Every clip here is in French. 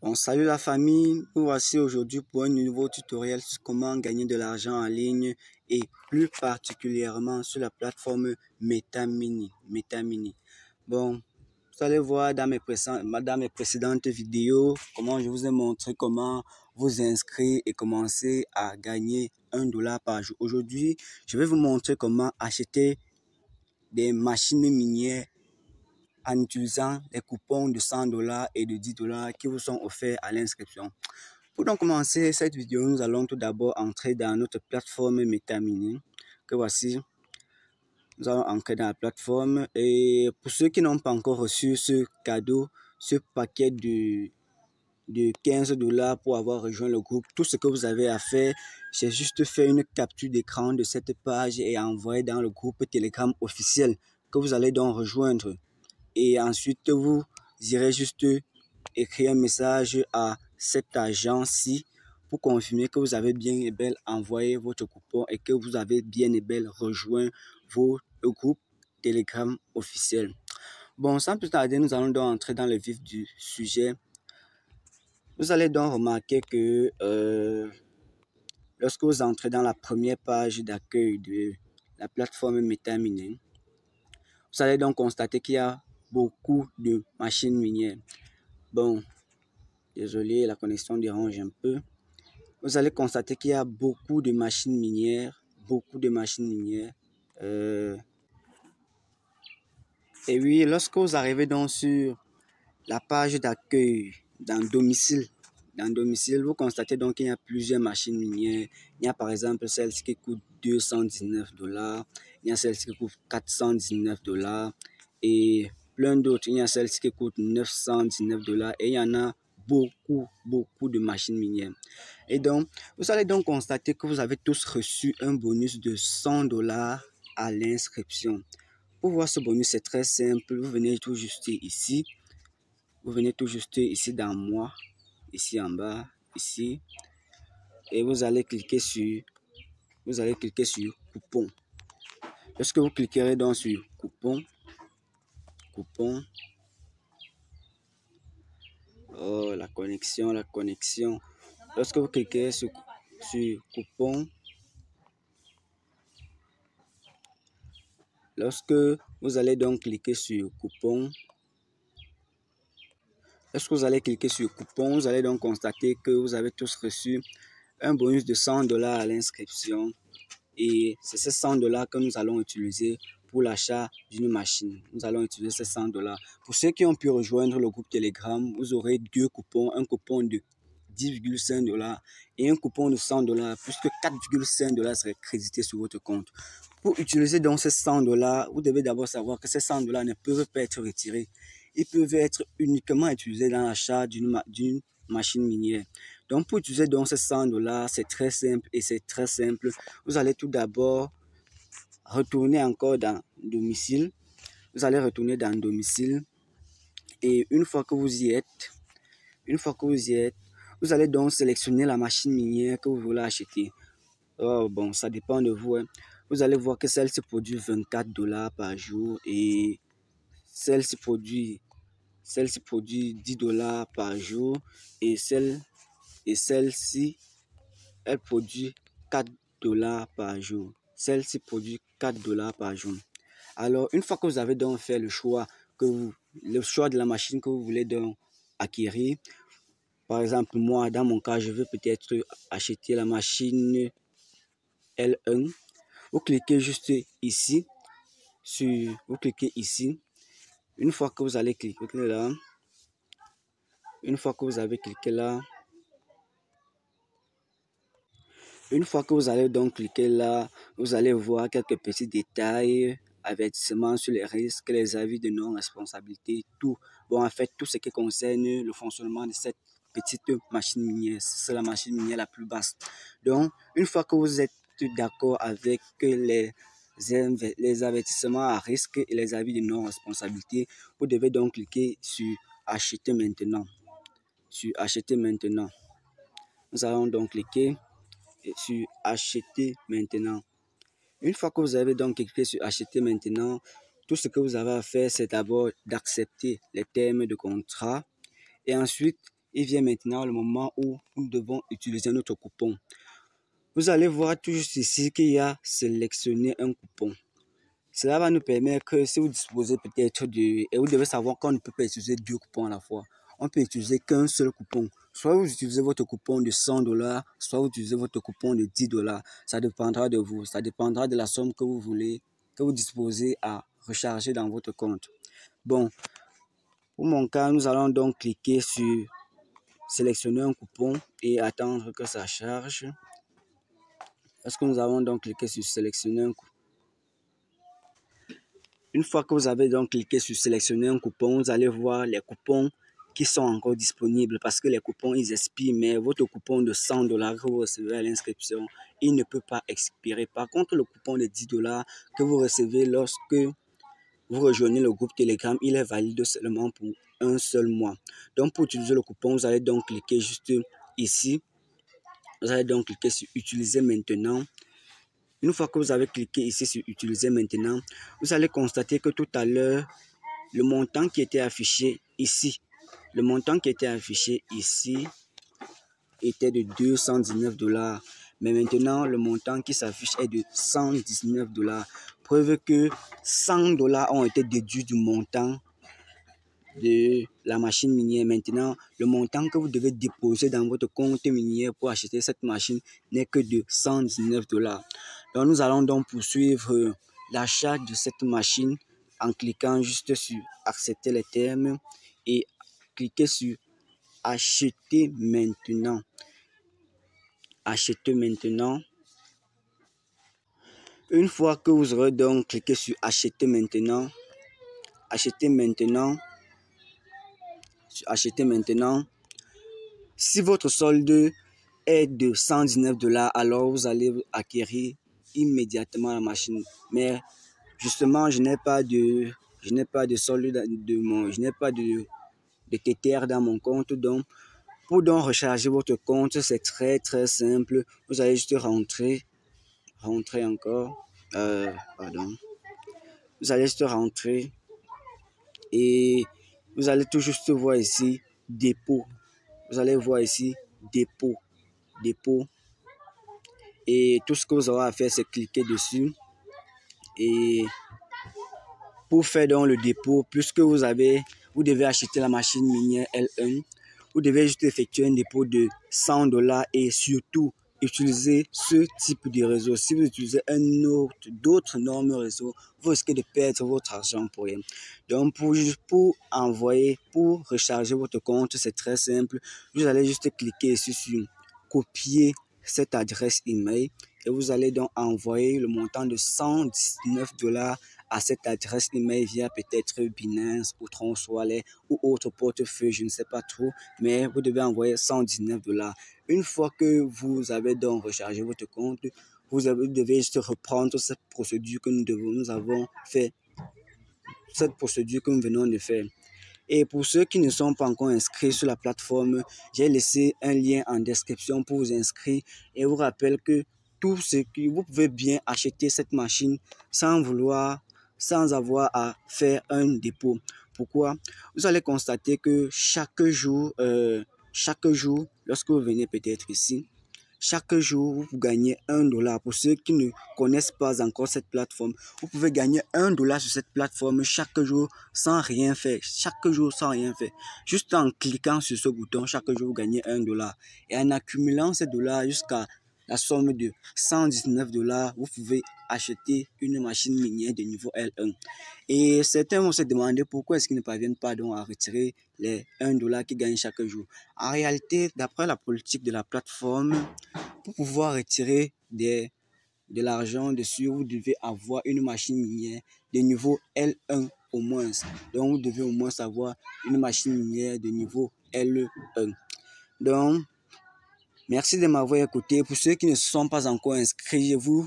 Bon, salut la famille, nous voici aujourd'hui pour un nouveau tutoriel sur comment gagner de l'argent en ligne et plus particulièrement sur la plateforme MetaMini. Bon, vous allez voir dans mes précédentes vidéos comment je vous ai montré comment vous inscrire et commencer à gagner $1 par jour. Aujourd'hui, je vais vous montrer comment acheter des machines minières en utilisant les coupons de $100 et de $10 qui vous sont offerts à l'inscription. Pour donc commencer cette vidéo, nous allons tout d'abord entrer dans notre plateforme MetaMini. Que voici. Nous allons entrer dans la plateforme. Et pour ceux qui n'ont pas encore reçu ce cadeau, ce paquet de $15 pour avoir rejoint le groupe, tout ce que vous avez à faire, c'est juste faire une capture d'écran de cette page et envoyer dans le groupe Telegram officiel que vous allez donc rejoindre. Et ensuite, vous irez juste écrire un message à cette agence-ci pour confirmer que vous avez bien et bien envoyé votre coupon et que vous avez bien et bien rejoint le groupe Telegram officiel. Bon, sans plus tarder, nous allons donc entrer dans le vif du sujet. Vous allez donc remarquer que lorsque vous entrez dans la première page d'accueil de la plateforme MetaMini, vous allez donc constater qu'il y a beaucoup de machines minières. Bon, désolé, la connexion dérange un peu. Vous allez constater qu'il y a beaucoup de machines minières, Et oui, lorsque vous arrivez donc sur la page d'accueil dans domicile, vous constatez donc qu'il y a plusieurs machines minières. Il y a par exemple celle-ci qui coûte $219, il y a celle-ci qui coûte $419 et plein d'autres. Il y a celle-ci qui coûte $919 et il y en a beaucoup de machines minières. Et donc, vous allez donc constater que vous avez tous reçu un bonus de $100 à l'inscription. Pour voir ce bonus, c'est très simple. Vous venez tout juste ici. Vous venez tout juste ici dans moi, ici en bas, ici. Et vous allez cliquer sur coupon. Lorsque vous cliquerez donc sur coupon. Oh, la connexion. Lorsque vous cliquez sur coupon, lorsque vous allez donc cliquer sur coupon, vous allez donc constater que vous avez tous reçu un bonus de $100 à l'inscription. Et c'est ces $100 que nous allons utiliser pour l'achat d'une machine. Nous allons utiliser ces $100. Pour ceux qui ont pu rejoindre le groupe Telegram, vous aurez deux coupons, un coupon de $10,5 et un coupon de $100, puisque $4,5 seraient crédités sur votre compte. Pour utiliser donc ces $100, vous devez d'abord savoir que ces $100 ne peuvent pas être retirés. Ils peuvent être uniquement utilisés dans l'achat d'une machine minière. Donc, pour utiliser donc ces $100, c'est très simple. Vous allez tout d'abord retourner encore dans domicile. Et une fois que vous y êtes, vous allez donc sélectionner la machine minière que vous voulez acheter. Oh, bon, ça dépend de vous. Vous allez voir que celle-ci produit $24 par jour et celle-ci produit $10 par jour et celle-ci, elle produit $4 par jour. Alors, une fois que vous avez donc fait le choix de la machine que vous voulez donc acquérir, par exemple, moi, dans mon cas, je veux peut-être acheter la machine L1. Vous cliquez juste ici, Une fois que vous allez cliquer là, une fois que vous allez donc cliquer là, vous allez voir quelques petits détails, avertissements sur les risques, les avis de non-responsabilité, tout. Bon, en fait, tout ce qui concerne le fonctionnement de cette petite machine minière. C'est la machine minière la plus basse. Donc, une fois que vous êtes d'accord avec les avertissements à risque et les avis de non-responsabilité, vous devez donc cliquer sur acheter maintenant. Nous allons donc cliquer sur acheter maintenant. Une fois que vous avez donc cliqué sur acheter maintenant, tout ce que vous avez à faire, c'est d'abord d'accepter les termes de contrat et ensuite il vient maintenant le moment où nous devons utiliser notre coupon. Vous allez voir tout juste ici qu'il y a sélectionner un coupon. Cela va nous permettre que si vous disposez peut-être de... Et vous devez savoir qu'on ne peut pas utiliser 2 coupons à la fois. On peut utiliser qu'un seul coupon. Soit vous utilisez votre coupon de $100, soit vous utilisez votre coupon de $10. Ça dépendra de vous. Ça dépendra de la somme que vous voulez, que vous disposez à recharger dans votre compte. Bon, pour mon cas, nous allons donc cliquer sur sélectionner un coupon et attendre que ça charge. Est-ce que nous avons donc cliqué sur sélectionner un coupon? Une fois que vous avez donc cliqué sur sélectionner un coupon, vous allez voir les coupons qui sont encore disponibles parce que les coupons ils expirent, mais votre coupon de $100 que vous recevez à l'inscription, il ne peut pas expirer. Par contre, le coupon de $10 que vous recevez lorsque vous rejoignez le groupe Telegram, il est valide seulement pour un seul mois. Donc pour utiliser le coupon, vous allez donc cliquer juste ici. Vous allez donc cliquer sur utiliser maintenant. Une fois que vous avez cliqué ici sur utiliser maintenant, vous allez constater que tout à l'heure, le montant qui était affiché ici, était de $219. Mais maintenant, le montant qui s'affiche est de $119. Preuve que $100 ont été déduits du montant de la machine minière. Maintenant, le montant que vous devez déposer dans votre compte minier pour acheter cette machine n'est que de $119. Donc, nous allons donc poursuivre l'achat de cette machine en cliquant juste sur accepter les termes et cliquer sur acheter maintenant. Acheter maintenant. Une fois que vous aurez donc cliqué sur acheter maintenant, si votre solde est de $119, alors vous allez acquérir immédiatement la machine. Mais justement, je n'ai pas de solde je n'ai pas de Tether dans mon compte. Donc, pour donc recharger votre compte, c'est très simple. Vous allez juste rentrer encore. Vous allez juste rentrer et vous allez tout juste voir ici dépôt. Vous allez voir ici dépôt. Et tout ce que vous aurez à faire, c'est cliquer dessus. Et pour faire donc le dépôt, puisque vous devez acheter la machine minière L1, vous devez juste effectuer un dépôt de $100 et surtout utiliser ce type de réseau. Si vous utilisez d'autres normes réseau, vous risquez de perdre votre argent pour rien. Donc pour recharger votre compte, c'est très simple. Vous allez juste cliquer ici sur copier cette adresse email et vous allez donc envoyer le montant de $119 à cette adresse email via peut-être Binance ou Transwallet ou autre portefeuille, je ne sais pas trop, mais vous devez envoyer $119. Une fois que vous avez donc rechargé votre compte, vous devez juste reprendre cette procédure que nous avons fait, cette procédure que nous venons de faire. Et pour ceux qui ne sont pas encore inscrits sur la plateforme, j'ai laissé un lien en description pour vous inscrire et vous rappelle que vous pouvez bien acheter cette machine sans avoir à faire un dépôt. Pourquoi? Vous allez constater que chaque jour, lorsque vous venez peut-être ici, chaque jour, vous gagnez $1. Pour ceux qui ne connaissent pas encore cette plateforme, vous pouvez gagner $1 sur cette plateforme chaque jour sans rien faire. Juste en cliquant sur ce bouton, chaque jour, vous gagnez $1. Et en accumulant ces dollars jusqu'à la somme de $119, vous pouvez acheter une machine minière de niveau L1. Et certains vont se demander pourquoi est-ce qu'ils ne parviennent pas donc à retirer les $1 qu'ils gagnent chaque jour. En réalité, d'après la politique de la plateforme, pour pouvoir retirer de l'argent dessus, vous devez avoir une machine minière de niveau L1 au moins. Donc, vous devez au moins avoir une machine minière de niveau L1. Donc, merci de m'avoir écouté. Pour ceux qui ne sont pas encore inscrits, je vous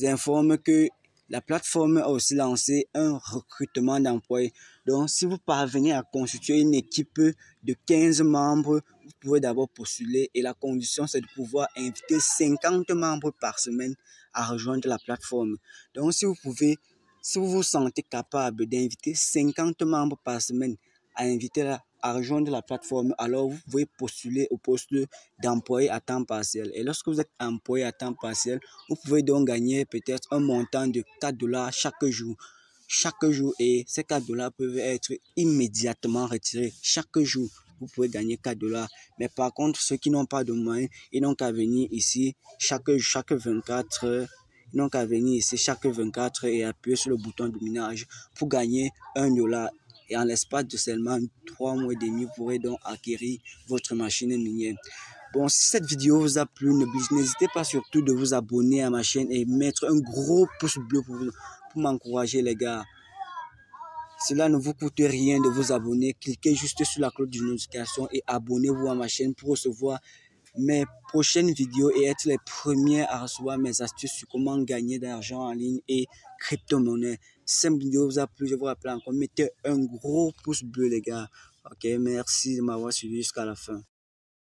informe que la plateforme a aussi lancé un recrutement d'employés. Donc, si vous parvenez à constituer une équipe de 15 membres, vous pouvez d'abord postuler et la condition, c'est de pouvoir inviter 50 membres par semaine à rejoindre la plateforme. Donc, si vous vous sentez capable d'inviter 50 membres par semaine à à rejoindre la plateforme, alors vous pouvez postuler au poste d'employé à temps partiel. Et lorsque vous êtes employé à temps partiel, vous pouvez donc gagner peut-être un montant de $4 chaque jour. Chaque jour, et ces $4 peuvent être immédiatement retirés. Chaque jour, vous pouvez gagner $4. Mais par contre, ceux qui n'ont pas de moyens, ils n'ont qu'à venir ici chaque 24 heures. Ils n'ont qu'à venir ici chaque 24 heures et appuyer sur le bouton de minage pour gagner $1. Et en l'espace de seulement 3 mois et demi, vous pourrez donc acquérir votre machine minière. Bon, si cette vidéo vous a plu, n'hésitez pas surtout de vous abonner à ma chaîne et mettre un gros pouce bleu pour m'encourager, les gars. Cela ne vous coûte rien de vous abonner. Cliquez juste sur la cloche de notification et abonnez-vous à ma chaîne pour recevoir mes prochaines vidéos et être les premiers à recevoir mes astuces sur comment gagner de l'argent en ligne et crypto-monnaie. Si cette vidéo vous a plu, je vous rappelle encore, mettez un gros pouce bleu, les gars. Ok, merci de m'avoir suivi jusqu'à la fin.